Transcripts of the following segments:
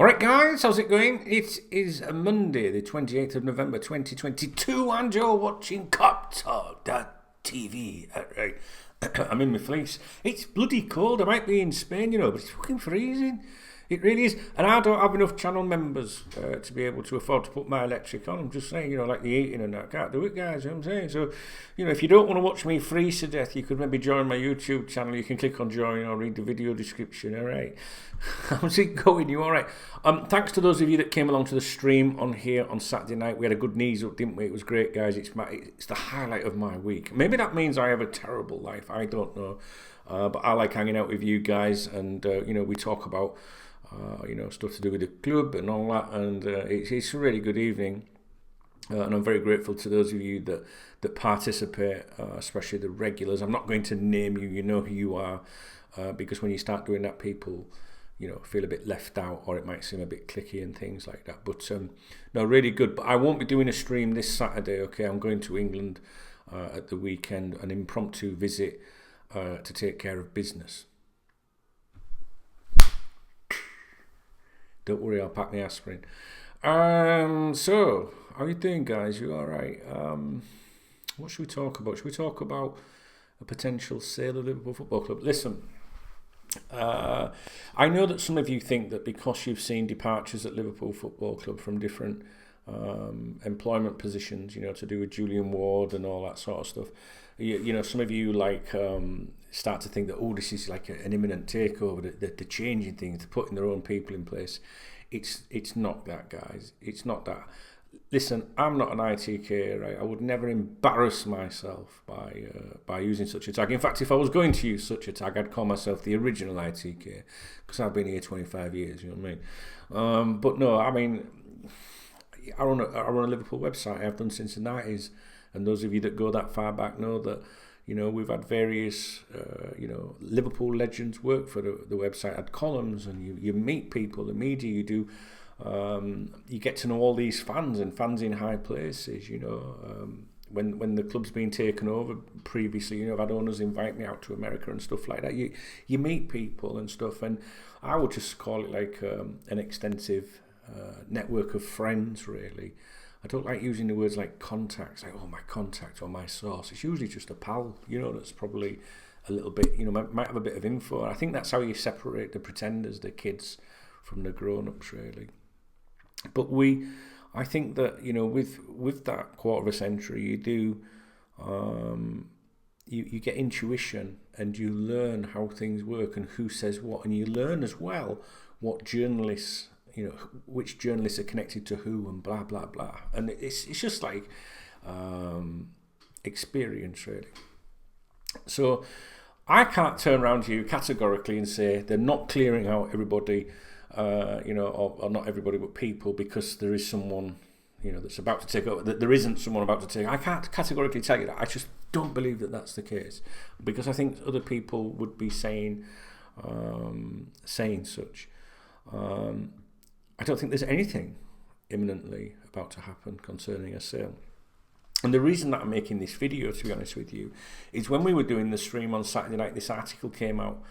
Alright guys, how's it going? It is Monday, the 28th of November 2022 and you're watching KopTalk.tv. Right. I'm in my fleece. It's bloody cold. I might be in Spain, but it's fucking freezing. It really is. And I don't have enough channel members to be able to afford to put my electric on. I'm just saying, like the heating and that. I can't do it, guys. You know what I'm saying? So, if you don't want to watch me freeze to death, you could maybe join my YouTube channel. You can click on join or read the video description. All right. How's it going? You all right? Thanks to those of you that came along to the stream on here on Saturday night. We had a good knees up, didn't we? It was great, guys. It's the highlight of my week. Maybe that means I have a terrible life. I don't know. But I like hanging out with you guys, and we talk about stuff to do with the club and all that, and it's a really good evening, and I'm very grateful to those of you that participate, especially the regulars. I'm not going to name you, you know who you are, because when you start doing that, people feel a bit left out, or it might seem a bit cliquey and things like that. But no, really good. But I won't be doing a stream this Saturday. Okay, I'm going to England at the weekend, an impromptu visit to take care of business. Don't worry, I'll pack my aspirin. So, how are you doing, guys? You all right? What should we talk about? Should we talk about a potential sale of Liverpool Football Club? Listen, I know that some of you think that because you've seen departures at Liverpool Football Club from different employment positions, to do with Julian Ward and all that sort of stuff, some of you start to think that, this is like an imminent takeover, that they're changing things, they're putting their own people in place. It's not that, guys. It's not that. Listen, I'm not an ITK, right? I would never embarrass myself by using such a tag. In fact, if I was going to use such a tag, I'd call myself the original ITK, because I've been here 25 years, you know what I mean? But no, I mean, I run a Liverpool website. I've done since the 90s. And those of you that go that far back know that, we've had various, Liverpool legends work for the website, had columns, and you meet people, the media, you do, you get to know all these fans and fans in high places, when the club's been taken over previously, I've had owners invite me out to America and stuff like that. You meet people and stuff, and I would just call it like an extensive network of friends, really. I don't like using the words like contacts, like, my contact or my source. It's usually just a pal, that's probably a little bit, might have a bit of info. I think that's how you separate the pretenders, the kids, from the grown-ups, really. But I think that, with that quarter of a century, you do, you get intuition, and you learn how things work and who says what, and you learn as well what journalists, which journalists are connected to who, and blah blah blah, and it's just like experience, really. So I can't turn around to you categorically and say they're not clearing out everybody, or not everybody but people, because there is someone that's about to take over, that there isn't someone about to take. I can't categorically tell you that. I just don't believe that that's the case, because I think other people would be saying such. I don't think there's anything imminently about to happen concerning a sale. And the reason that I'm making this video, to be honest with you, is when we were doing the stream on Saturday night, this article came out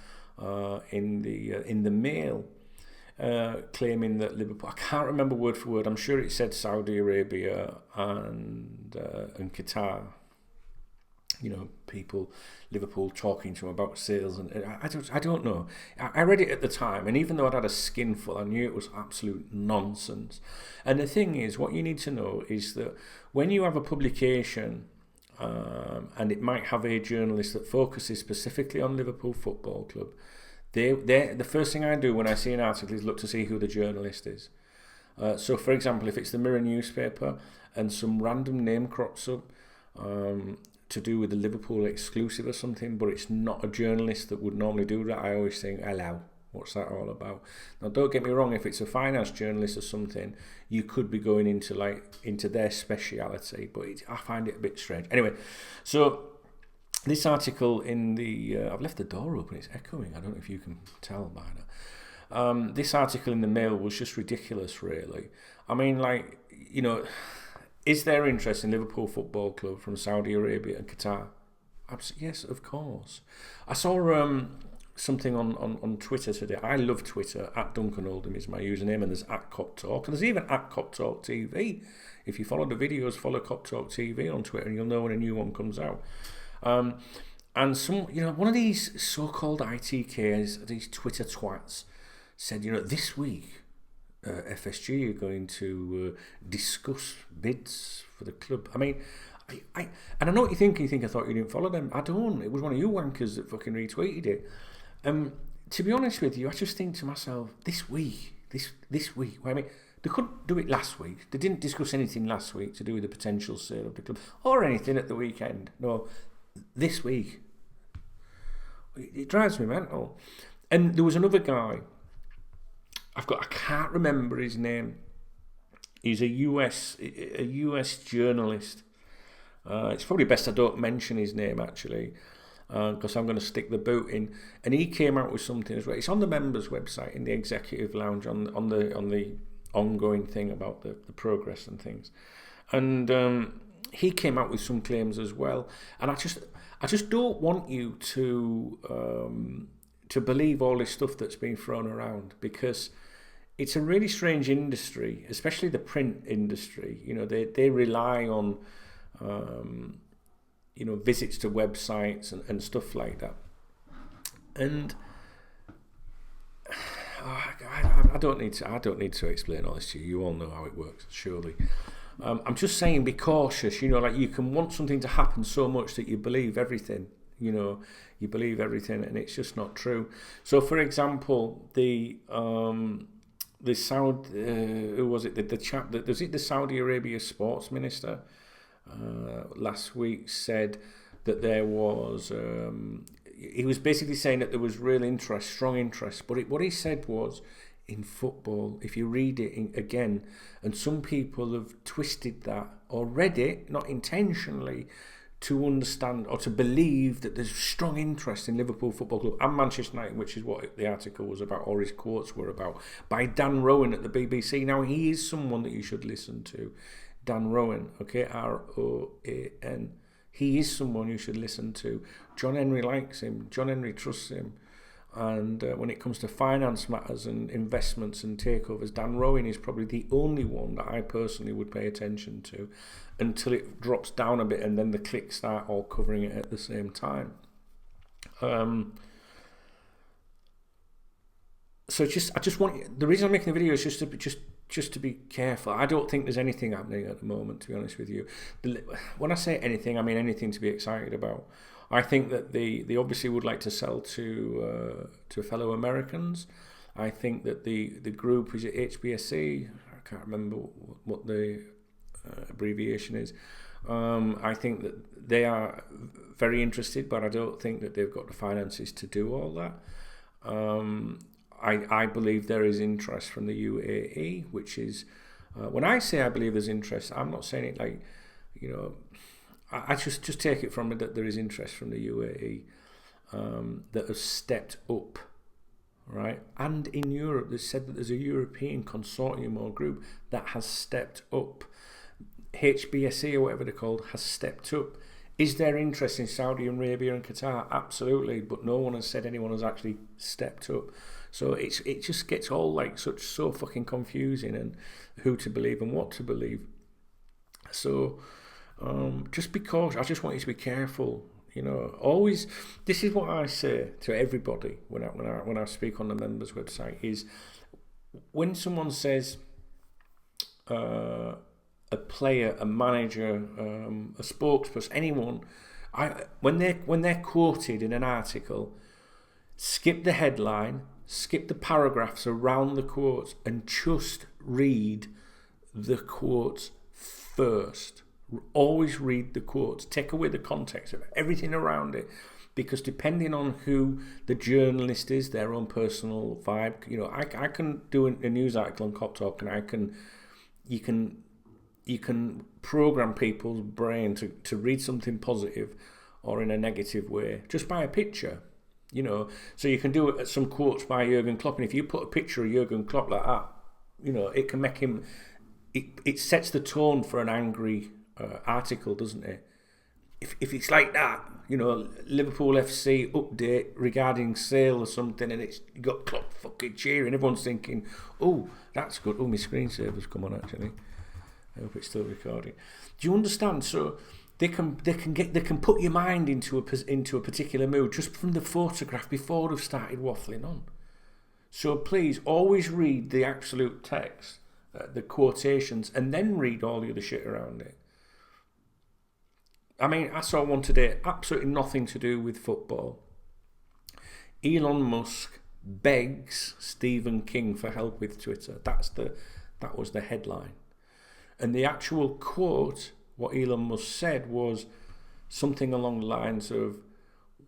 in the Mail, claiming that Liverpool, I can't remember word for word, I'm sure it said Saudi Arabia and Qatar, people, Liverpool talking to them about sales, and I don't know. I read it at the time, and even though I'd had a skinful, I knew it was absolute nonsense. And the thing is, what you need to know is that when you have a publication, and it might have a journalist that focuses specifically on Liverpool Football Club, the first thing I do when I see an article is look to see who the journalist is. So, for example, if it's the Mirror newspaper and some random name crops up, to do with the Liverpool exclusive or something, but it's not a journalist that would normally do that, I always think, hello, what's that all about? Now, don't get me wrong, if it's a finance journalist or something, you could be going into their speciality, but I find it a bit strange. Anyway, so this article in the I've left the door open, it's echoing, I don't know if you can tell by that. This article in the Mail was just ridiculous, really. I mean, is there interest in Liverpool Football Club from Saudi Arabia and Qatar? Yes, of course. I saw something on Twitter today. I love Twitter. At Duncan Oldham is my username, and there's at KopTalk, and there's even at KopTalk TV. If you follow the videos, follow KopTalk TV on Twitter, and you'll know when a new one comes out. And some, one of these so-called ITKs, these Twitter twats, said, this week FSG are going to discuss bids for the club. I mean, and I know what you think. You think I thought you didn't follow them. I don't. It was one of you wankers that fucking retweeted it. To be honest with you, I just think to myself, this week. I mean, they couldn't do it last week. They didn't discuss anything last week to do with the potential sale of the club or anything at the weekend. No, this week. It drives me mental. And there was another guy. I can't remember his name. He's a US journalist. It's probably best I don't mention his name actually, because I'm going to stick the boot in. And he came out with something as well. It's on the members' website in the executive lounge on the ongoing thing about the progress and things. And he came out with some claims as well. And I just don't want you to believe all this stuff that's being thrown around, because it's a really strange industry, especially the print industry. They rely on visits to websites and stuff like that. And I don't need to explain all this to you. You all know how it works, surely. I'm just saying, be cautious. You can want something to happen so much that you believe everything. You believe everything, and it's just not true. So, for example, the Saudi, who was it? The chap that was it? The Saudi Arabia sports minister last week said that there was. He was basically saying that there was real interest, strong interest. But what he said was, in football, if you read it again, and some people have twisted that or read it, not intentionally, to understand or to believe that there's strong interest in Liverpool Football Club and Manchester United, which is what the article was about, or his quotes were about, by Dan Rowan at the BBC. Now, he is someone that you should listen to. Dan Rowan, okay, R-O-A-N. He is someone you should listen to. John Henry likes him. John Henry trusts him. And when it comes to finance matters and investments and takeovers, Dan Rowan is probably the only one that I personally would pay attention to, until it drops down a bit and then the clicks start all covering it at the same time. So I just want, the reason I'm making the video is just to be careful. I don't think there's anything happening at the moment, to be honest with you. When I say anything, I mean anything to be excited about. I think that they obviously would like to sell to fellow Americans. I think that the group, is it HBSC? I can't remember what the abbreviation is. I think that they are very interested, but I don't think that they've got the finances to do all that. I believe there is interest from the UAE, which is, when I say I believe there's interest, I'm not saying it like, I just take it from it that there is interest from the UAE that has stepped up, right? And in Europe, they said that there's a European consortium or group that has stepped up. HBSE or whatever they're called has stepped up. Is there interest in Saudi Arabia and Qatar? Absolutely, but no one has said anyone has actually stepped up. So it just gets all like so fucking confusing, and who to believe and what to believe. So just because I just want you to be careful, always. This is what I say to everybody when I speak on the members website, is when someone says a player, a manager, a spokesperson, anyone, when they're quoted in an article, skip the headline, skip the paragraphs around the quotes, and just read the quotes first. Always read the quotes. Take away the context of everything around it, because depending on who the journalist is, their own personal vibe. I can do a news article on KopTalk, and you can program people's brain to read something positive or in a negative way just by a picture. So you can do some quotes by Jurgen Klopp, and if you put a picture of Jurgen Klopp like that, it can make him. It sets the tone for an angry article, doesn't it? if it's like that, you know, Liverpool FC update regarding sale or something, and it's got Klopp fucking cheering, everyone's thinking, oh, that's good. Oh, my screensaver's come on actually. I hope it's still recording. Do you understand? So they can put your mind into a particular mood just from the photograph before they've started waffling on. So please always read the absolute text, the quotations, and then read all the other shit around it. I mean, I saw one today, absolutely nothing to do with football. Elon Musk begs Stephen King for help with Twitter. That was the headline. And the actual quote, what Elon Musk said, was something along the lines of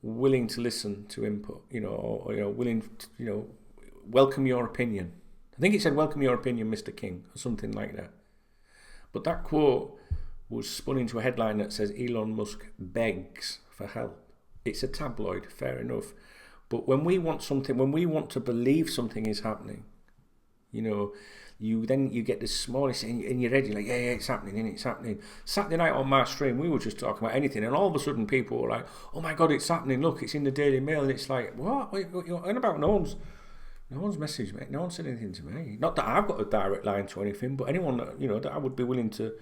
willing to listen to input, willing to, welcome your opinion. I think it said, welcome your opinion, Mr. King, or something like that. But that quote was spun into a headline that says Elon Musk begs for help. It's a tabloid, fair enough. But when we want to believe something is happening, you get this smallest in your head, you're like, yeah, it's happening, and it's happening. Saturday night on my stream, we were just talking about anything, and all of a sudden people were like, oh my God, it's happening, look, it's in the Daily Mail, and it's like, what you on about? No one's messaged me, no one said anything to me. Not that I've got a direct line to anything, but anyone that, that I would be willing to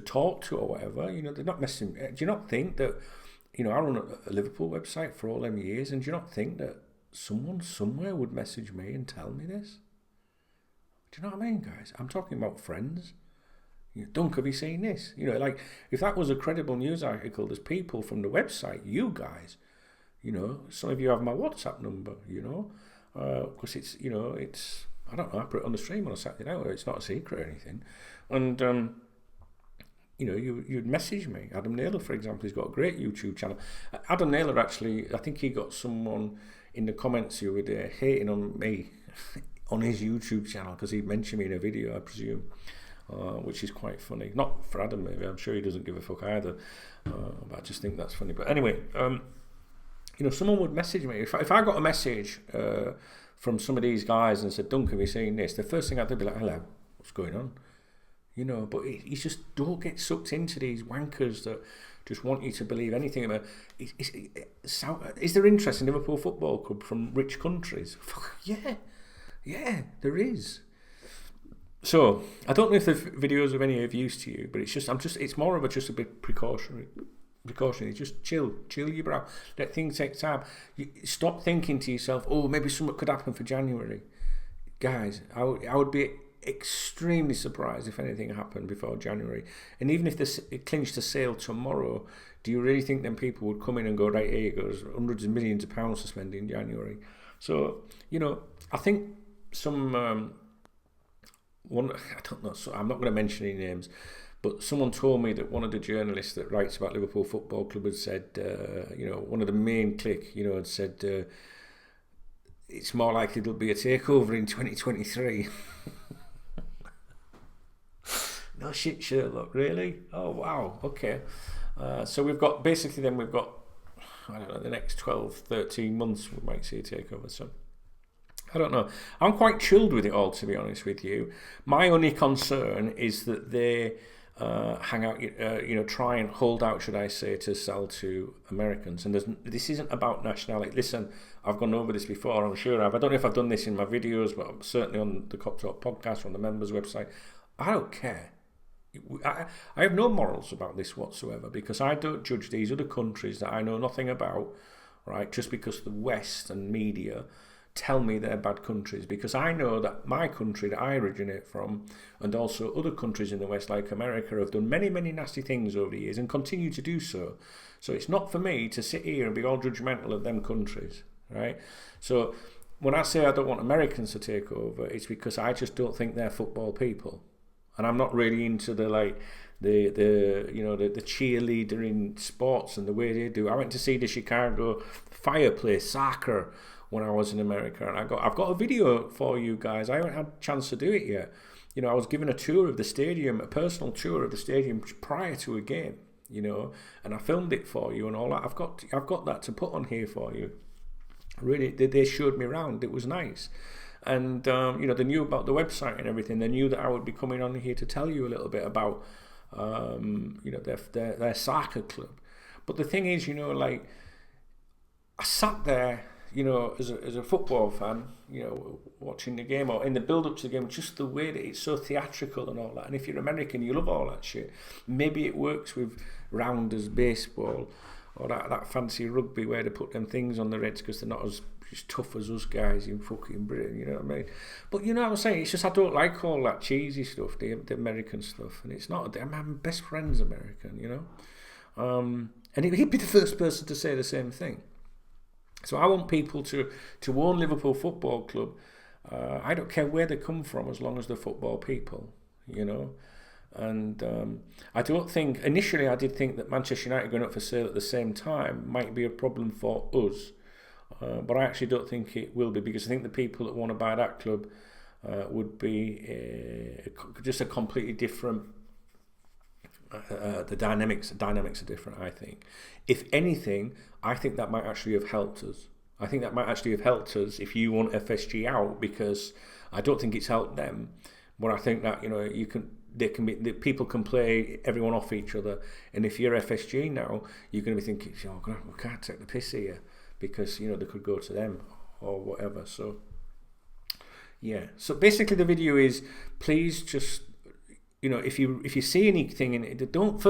talk to or whatever, they're not messaging me. Do you not think that, I run a Liverpool website for all them years, and do you not think that someone somewhere would message me and tell me this? Do you know what I mean, guys? I'm talking about friends. Dunk, have you seen this? Like, if that was a credible news article, there's people from the website, you guys, some of you have my WhatsApp number, because it's, I don't know, I put it on the stream on a Saturday night, it's not a secret or anything. And, you'd message me. Adam Naylor, for example, he's got a great YouTube channel. Adam Naylor, actually, I think he got someone in the comments the other day hating on me on his YouTube channel because he mentioned me in a video, I presume, which is quite funny. Not for Adam, maybe. I'm sure he doesn't give a fuck either. But I just think that's funny. But anyway, someone would message me. If I got a message from some of these guys and said, Dunk, have you seen this? The first thing I'd do be like, hello, what's going on? But you just don't get sucked into these wankers that just want you to believe anything about. Is there interest in Liverpool Football Club from rich countries? Yeah, there is. So I don't know if the videos of any of use to you, but it's more of just a bit precautionary. Just chill your brow. Let things take time. Stop thinking to yourself, oh, maybe something could happen for January. Guys, I would be extremely surprised if anything happened before January. And even if it clinched a sale tomorrow, do you really think then people would come in and go, right, here you go, there's hundreds of millions of pounds to spend in January? So, I think some one, I don't know, so I'm not going to mention any names, but someone told me that one of the journalists that writes about Liverpool Football Club had said, one of the main clique, had said, it's more likely there'll be a takeover in 2023. No shit, Sherlock, really? Oh, wow, okay. So we've got, I don't know, the next 12, 13 months we might see a takeover, so I don't know. I'm quite chilled with it all, to be honest with you. My only concern is that they hang out, try and hold out, should I say, to sell to Americans. And this isn't about nationality. Listen, I've gone over this before, I'm sure I don't know if I've done this in my videos, but certainly on the KopTalk podcast, on the members' website. I don't care. I have no morals about this whatsoever, because I don't judge these other countries that I know nothing about, right, just because the West and media tell me they're bad countries, because I know that my country that I originate from, and also other countries in the West like America, have done many, many nasty things over the years and continue to do so. So it's not for me to sit here and be all judgmental of them countries, right? So when I say I don't want Americans to take over, it's because I just don't think they're football people. And I'm not really into the cheerleader in sports and the way they do. I went to see the Chicago Fire play soccer when I was in America, and I've got a video for you guys. I haven't had a chance to do it yet. I was given a tour of the stadium, a personal tour of the stadium prior to a game, and I filmed it for you and all that. I've got that to put on here for you. Really, they showed me around. It was nice. And, they knew about the website and everything. They knew that I would be coming on here to tell you a little bit about, their soccer club. But the thing is, like, I sat there, as a football fan, watching the game or in the build up to the game, just the way that it's so theatrical and all that. And if you're American, you love all that shit. Maybe it works with rounders baseball or that fancy rugby where they put them things on the Reds because they're not as tough as us guys in fucking Britain, you know what I mean? But you know what I'm saying? It's just I don't like all that cheesy stuff, the American stuff, and it's not. My best friend's American, and he'd be the first person to say the same thing. So I want people to own Liverpool Football Club. I don't care where they come from as long as they're football people, And I don't think, initially I did think that Manchester United going up for sale at the same time might be a problem for us. But I actually don't think it will be, because I think the people that want to buy that club would be just a completely different. The dynamics are different, I think. If anything, I think that might actually have helped us. I think that might actually have helped us if you want FSG out, because I don't think it's helped them. But I think that people can play everyone off each other, and if you're FSG now, you're going to be thinking, oh God, we can't take the piss here, because they could go to them or whatever. So yeah. So basically, the video is, please just. If you see anything in it, don't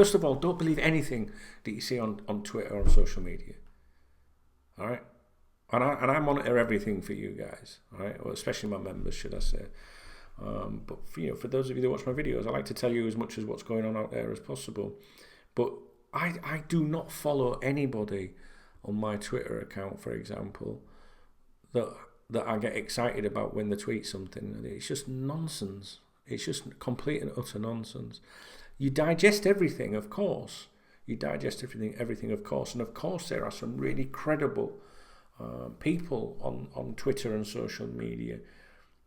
believe anything that you see on Twitter or on social media. All right, and I monitor everything for you guys. All right, well, especially my members, should I say? But for those of you that watch my videos, I like to tell you as much as what's going on out there as possible. But I do not follow anybody on my Twitter account, for example, that I get excited about when they tweet something. It's just nonsense. It's just complete and utter nonsense. You digest everything, of course. Everything, of course. And of course, there are some really credible people on Twitter and social media,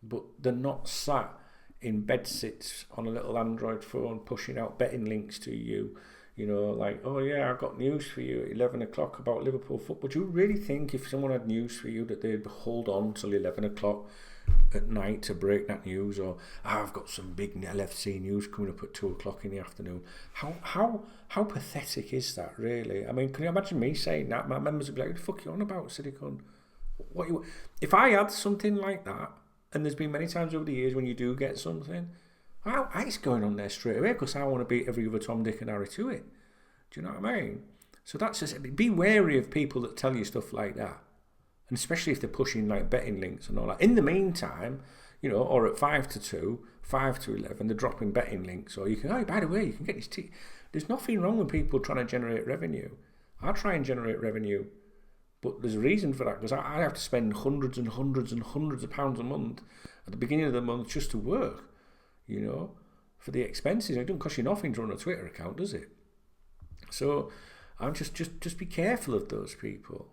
but they're not sat in bedsits on a little Android phone pushing out betting links to you. Like, oh yeah, I've got news for you at 11 o'clock about Liverpool football. Do you really think if someone had news for you that they'd hold on till 11 o'clock at night to break that news? Or I've got some big LFC news coming up at 2 o'clock in the afternoon. How pathetic is that, really? I mean, can you imagine me saying that? My members would be like, what the fuck are you on about, Silicon? If I had something like that, and there's been many times over the years when you do get something, it's going on there straight away, because I want to beat every other Tom, Dick and Harry to it. Do you know what I mean? So that's just, be wary of people that tell you stuff like that. And especially if they're pushing like betting links and all that. In the meantime, or at 5 to 2, 5 to 11, they're dropping betting links. Or you can, by the way, you can get this There's nothing wrong with people trying to generate revenue. I try and generate revenue, but there's a reason for that, because I have to spend hundreds and hundreds and hundreds of pounds a month at the beginning of the month just to work, for the expenses. It doesn't cost you nothing to run a Twitter account, does it? So I'm just be careful of those people.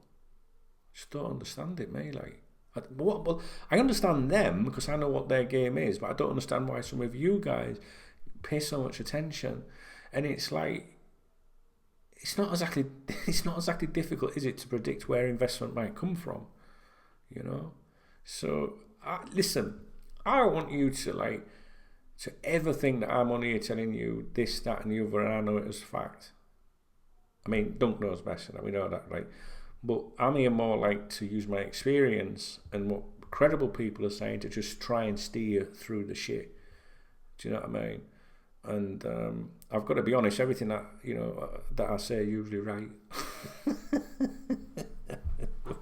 Just don't understand it, mate. Like, I understand them because I know what their game is, but I don't understand why some of you guys pay so much attention. And it's like, it's not exactly difficult, is it, to predict where investment might come from? So listen, I don't want you to ever think that I'm on here telling you this, that, and the other, and I know it as fact. I mean, Dunk knows best, and we know that, right? But I'm here more to use my experience and what credible people are saying to just try and steer through the shit. Do you know what I mean? And I've got to be honest, everything that that I say usually right.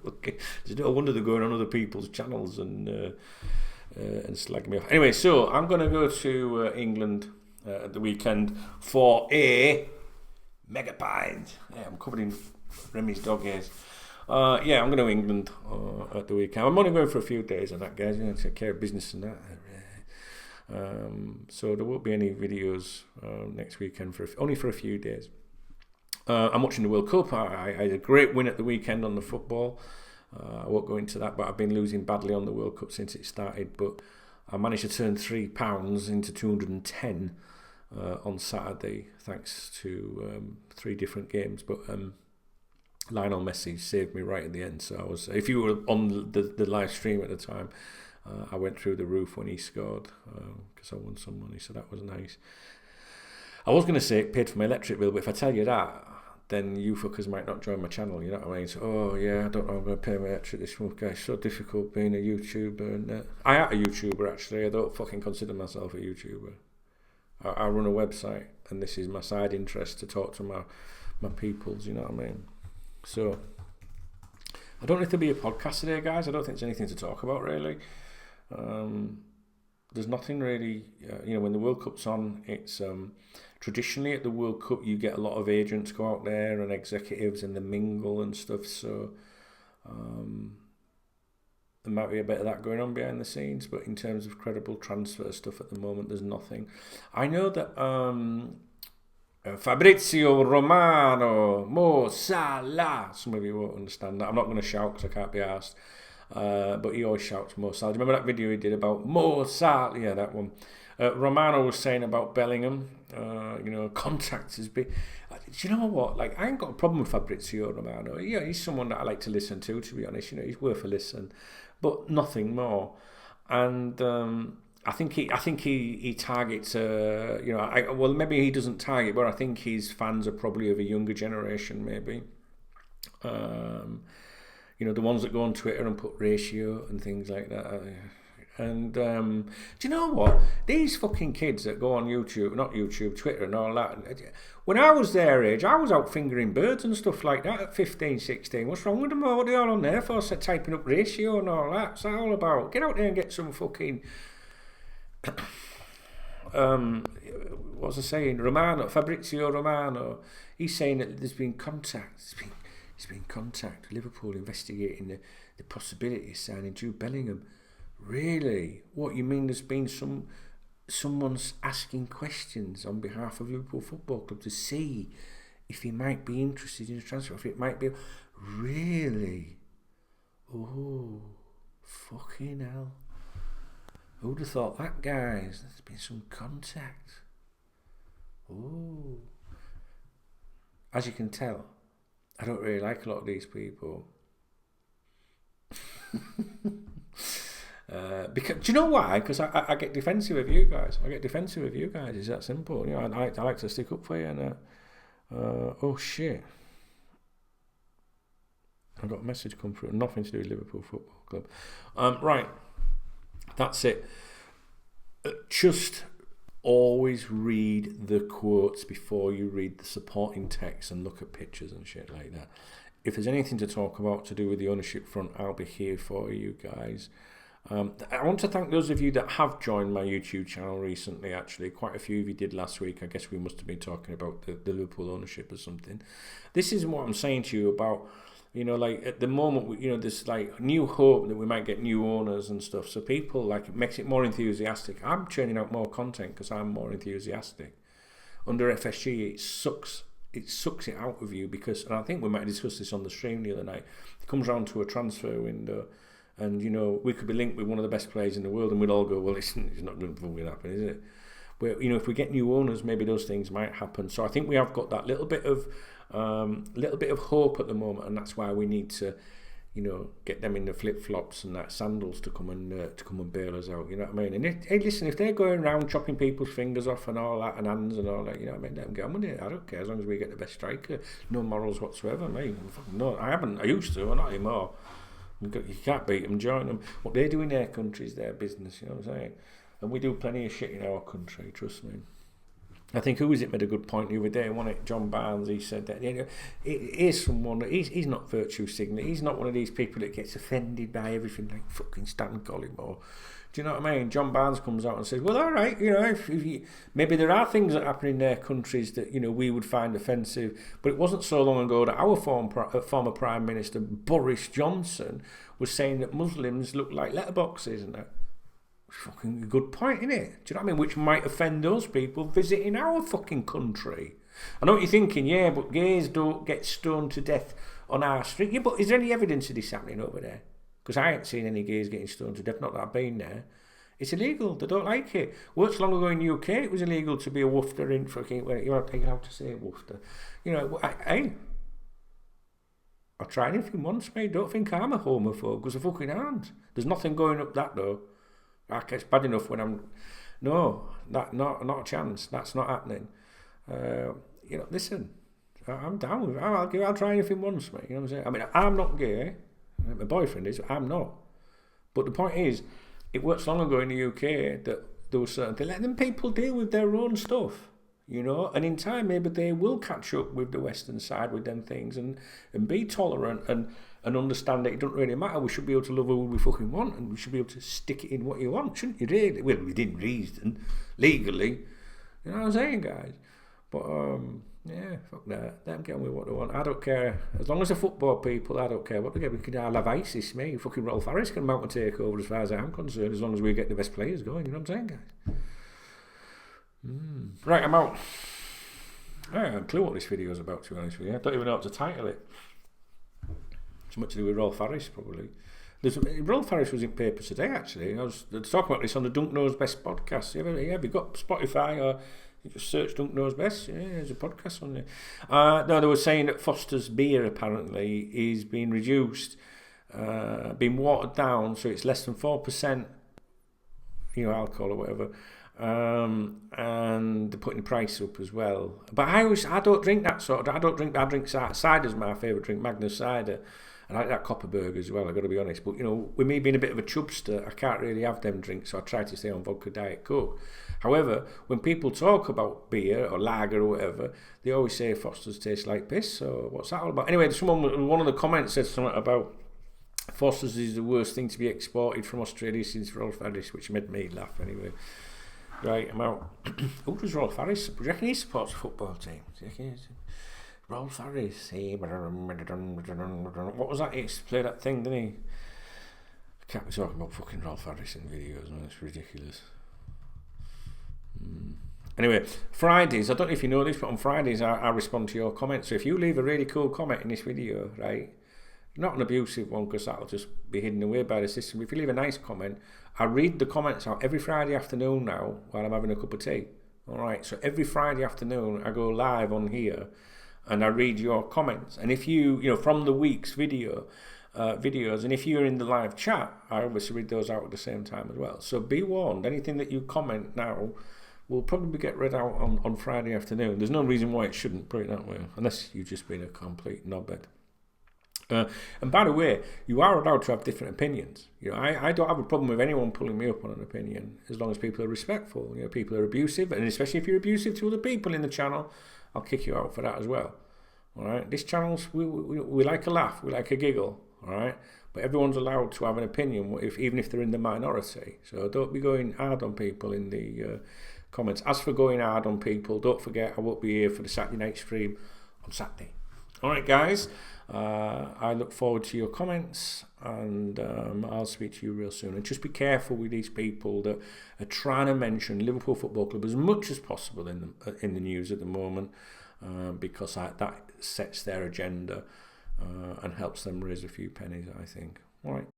Okay, it's no wonder they're going on other people's channels and slagging me off. Anyway, so I'm going to go to England at the weekend for a mega pint. Yeah, I'm covered in Remy's dog ears. I'm going to England at the weekend. I'm only going for a few days on that, guys. Take care of business and that. So there won't be any videos next weekend only for a few days. I'm watching the World Cup. I had a great win at the weekend on the football. I won't go into that, but I've been losing badly on the World Cup since it started. But I managed to turn £3 into 210 on Saturday, thanks to 3 different games. But Lionel Messi saved me right at the end. So if you were on the live stream at the time, I went through the roof when he scored because I won some money, so that was nice. I was going to say it paid for my electric bill, but if I tell you that, then you fuckers might not join my channel, you know what I mean? So, oh yeah, I don't know, I'm going to pay my extra this month, guys. It's so difficult being a YouTuber. And I am a YouTuber, actually. I don't fucking consider myself a YouTuber. I run a website, and this is my side interest to talk to my peoples, you know what I mean? So, I don't know if there'll be a podcast today, guys. I don't think there's anything to talk about, really. There's nothing really, when the World Cup's on, it's traditionally at the World Cup you get a lot of agents go out there and executives and the mingle and stuff, so there might be a bit of that going on behind the scenes, but in terms of credible transfer stuff at the moment, there's nothing. I know that Fabrizio Romano, Mo Salah, some of you won't understand that. I'm not going to shout because I can't be asked. But he always shouts Mo Salah. Do you remember that video he did about Mo Salah? Yeah, that one. Romano was saying about Bellingham, contact has been... Do you know what? Like, I ain't got a problem with Fabrizio Romano. Yeah, he's someone that I like to listen to be honest. He's worth a listen, but nothing more. And I think he targets. Maybe he doesn't target, but I think his fans are probably of a younger generation, maybe. The ones that go on Twitter and put ratio and things like that. And do you know what? These fucking kids that go on Twitter and all that. When I was their age, I was out fingering birds and stuff like that at 15, 16. What's wrong with them? What are they all on there for? So typing up ratio and all that. What's that all about? Get out there and get some fucking... what was I saying? Fabrizio Romano. He's saying that there's been contact. There's been contact. Liverpool investigating the possibility of signing Jude Bellingham. Really? What, you mean there's been someone's asking questions on behalf of Liverpool Football Club to see if he might be interested in a transfer, if it might be... Really? Oh, fucking hell. Who'd have thought that, guys? There's been some contact. Oh. As you can tell, I don't really like a lot of these people. Because do you know why? Because I get defensive of you guys. It's that simple. I like to stick up for you. And oh shit! I got a message come through. Nothing to do with Liverpool Football Club. Right. That's it. Just always read the quotes before you read the supporting text and look at pictures and shit like that. If there's anything to talk about to do with the ownership front, I'll be here for you guys. I want to thank those of you that have joined my YouTube channel recently, actually. Quite a few of you did last week. I guess we must have been talking about the Liverpool ownership or something. This is what I'm saying to you about, at the moment, there's like new hope that we might get new owners and stuff. So people, like, it makes it more enthusiastic. I'm churning out more content because I'm more enthusiastic. Under FSG, it sucks it out of you because, and I think we might have discussed this on the stream the other night, it comes around to a transfer window. And, we could be linked with one of the best players in the world and we'd all go, well, it's not going to happen, is it? But, if we get new owners, maybe those things might happen. So I think we have got that little bit of hope at the moment, and that's why we need to, get them in the flip-flops and that sandals to come and bail us out, you know what I mean? And if they're going around chopping people's fingers off and all that, and hands and all that, you know what I mean? Let them get on with it. I don't care, as long as we get the best striker. No morals whatsoever, mate. No, I haven't. I used to, not anymore. You can't beat them, join them. What they do in their country is their business, you know what I'm saying? And we do plenty of shit in our country, trust me. I think, who was it, made a good point the other day, wasn't it? John Barnes, he said that, here's someone, he's not virtue signaling, he's not one of these people that gets offended by everything like fucking Stan Collymore. Do you know what I mean? John Barnes comes out and says, well, all right, if maybe there are things that happen in their countries that, we would find offensive, but it wasn't so long ago that our former Prime Minister, Boris Johnson, was saying that Muslims look like letterboxes, isn't it? Fucking a good point, isn't it? Do you know what I mean? Which might offend those people visiting our fucking country. I know what you're thinking, yeah, but gays don't get stoned to death on our street. Yeah, but is there any evidence of this happening over there? Because I ain't seen any gays getting stoned to death, not that I've been there. It's illegal. They don't like it. Once long ago in the UK, it was illegal to be a woofter in fucking... Well, you aren't allowed to say woofter. I'll try anything once, mate. Don't think I'm a homophobe, because I fucking aren't. There's nothing going up that, though. It's bad enough when I'm... No, not a chance. That's not happening. Listen, I'm down with it. I'll try anything once, mate. You know what I'm saying? I mean, I'm not gay. My boyfriend is. I'm not. But the point is, it works long ago in the UK that there was certain things. Let them people deal with their own stuff, you know. And in time, maybe they will catch up with the Western side with them things and be tolerant and understand that it doesn't really matter. We should be able to love who we fucking want, and we should be able to stick it in what you want, shouldn't you? Really? Well, within reason, legally. You know what I'm saying, guys? But yeah, fuck that. Let them get on with what they want. I don't care. As long as the football people, I don't care what they get. I'll have ISIS, me. Fucking Rolf Harris can mount and take over as far as I'm concerned, as long as we get the best players going. You know what I'm saying, guys? Right, I'm out. I don't have a clue what this video is about, to be honest with you. I don't even know how to title it. Something to do with Rolf Harris, probably. Rolf Harris was in paper today, actually. I was talking about this on the Dunk Knows Best podcast. Have you got Spotify or you just search Dunk Knows Best? Yeah, there's a podcast on there. No, they were saying that Foster's beer apparently is being reduced, being watered down, so it's less than 4%, alcohol or whatever. And they're putting the price up as well. But I don't drink that sort of. I drink cider's my favourite drink, Magnus cider. I like that Copperberg as well, I've got to be honest. But, with me being a bit of a chubster, I can't really have them drinks, so I try to stay on vodka Diet Coke. However, when people talk about beer or lager or whatever, they always say Foster's tastes like piss, so what's that all about? Anyway, one of the comments said something about Foster's is the worst thing to be exported from Australia since Rolf Harris, which made me laugh anyway. Right, I'm out. Who does Rolf Harris? Do you reckon he supports a football team? Rolf Harris. What was that? He used to play that thing, didn't he? I can't be talking about fucking Rolf Harris in videos, man. It's ridiculous. Anyway, Fridays, I don't know if you know this, but on Fridays I respond to your comments. So if you leave a really cool comment in this video, right, not an abusive one because that'll just be hidden away by the system. If you leave a nice comment, I read the comments out every Friday afternoon now while I'm having a cup of tea. Alright, so every Friday afternoon I go live on here and I read your comments. And if you from the week's videos, and if you're in the live chat, I obviously read those out at the same time as well. So be warned, anything that you comment now will probably get read out on Friday afternoon. There's no reason why it shouldn't, put it that way, unless you've just been a complete knobhead. And by the way, you are allowed to have different opinions. I don't have a problem with anyone pulling me up on an opinion as long as people are respectful. People are abusive, and especially if you're abusive to other people in the channel, I'll kick you out for that as well. All right, this channel's we like a laugh, we like a giggle. All right, but everyone's allowed to have an opinion, even if they're in the minority. So don't be going hard on people in the comments. As for going hard on people, don't forget I won't be here for the Saturday night stream on Saturday. All right, guys. I look forward to your comments, and I'll speak to you real soon. And just be careful with these people that are trying to mention Liverpool Football Club as much as possible in the news at the moment, because that sets their agenda and helps them raise a few pennies, I think. All right.